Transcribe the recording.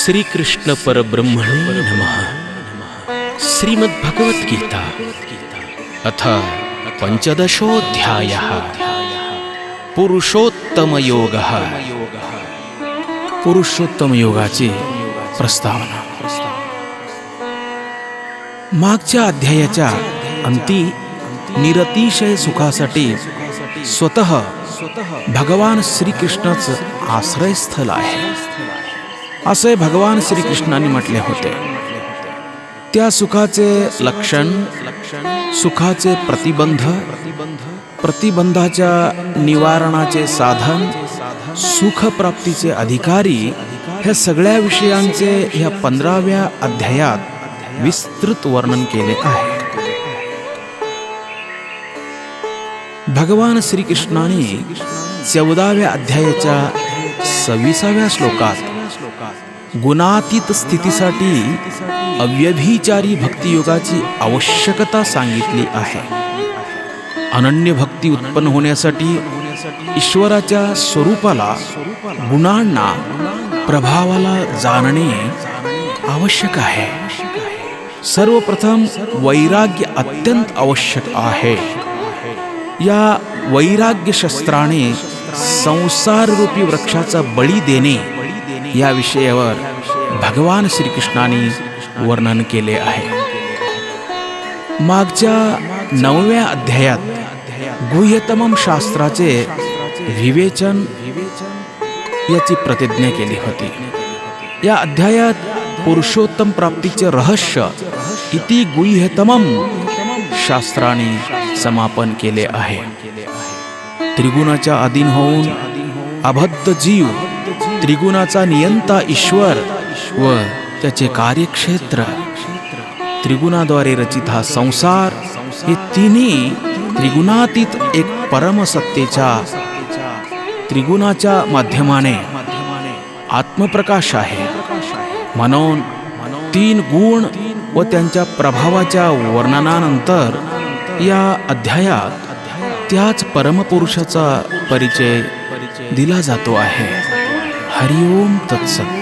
श्री कृष्ण परब्रह्मणे नमः। श्रीमद्भगवद्गीता अथ पंचदशोऽध्यायः पुरुषोत्तमयोगः। पुरुषोत्तम योगाची प्रस्तावना। मागच्या अध्यायाच्या अंती निरतिशय सुखासाठी स्वतः भगवान श्रीकृष्णच आश्रयस्थल आहे असे भगवान श्रीकृष्णांनी म्हटले होते। त्या सुखाचे लक्षण, सुखाचे प्रतिबंध, प्रतिबंधाच्या निवारणाचे साधन, सुख प्राप्तीचे अधिकारी, ह्या सगळ्या विषयांचे ह्या 15व्या अध्यायात विस्तृत वर्णन केले आहे। भगवान श्रीकृष्णाने 14व्या अध्यायाच्या 26व्या श्लोकात गुणातीत स्थितीसाठी अव्यभिचारी भक्तियोगाची आवश्यकता सांगितली आहे। अनन्य भक्ती उत्पन्न होण्यासाठी ईश्वराच्या स्वरूपाला, गुणांना, प्रभावाला जाणणे आवश्यक आहे। सर्वप्रथम वैराग्य अत्यंत आवश्यक आहे। या वैराग्य शस्त्राने संसार रूपी वृक्षाचा बळी देणे या विषयावर भगवान श्रीकृष्णाने वर्णन केले आहे। मागच्या 9व्या अध्यायात गुह्यतमम शास्त्राचे विवेचन याची प्रतिज्ञा केली होती। या अध्यायात पुरुषोत्तम प्राप्तीचे रहस्य इति गुह्यतमम शास्त्राने समापन केले आहे। त्रिगुणाच्या अधीन होऊन अबद्ध जीव, त्रिगुणाचा नियंता ईश्वर व त्याचे कार्यक्षेत्र, त्रिगुणाद्वारे रचित हा संसार, हे तिन्ही त्रिगुणातीत एक परमसत्तेच्या त्रिगुणाच्या माध्यमाने आत्मप्रकाश आहे। म्हणून 3 गुण व त्यांच्या प्रभावाच्या वर्णनानंतर या अध्यायात त्याच परमपुरुषाचा परिचय दिला जातो आहे। हरिओम तत्सत।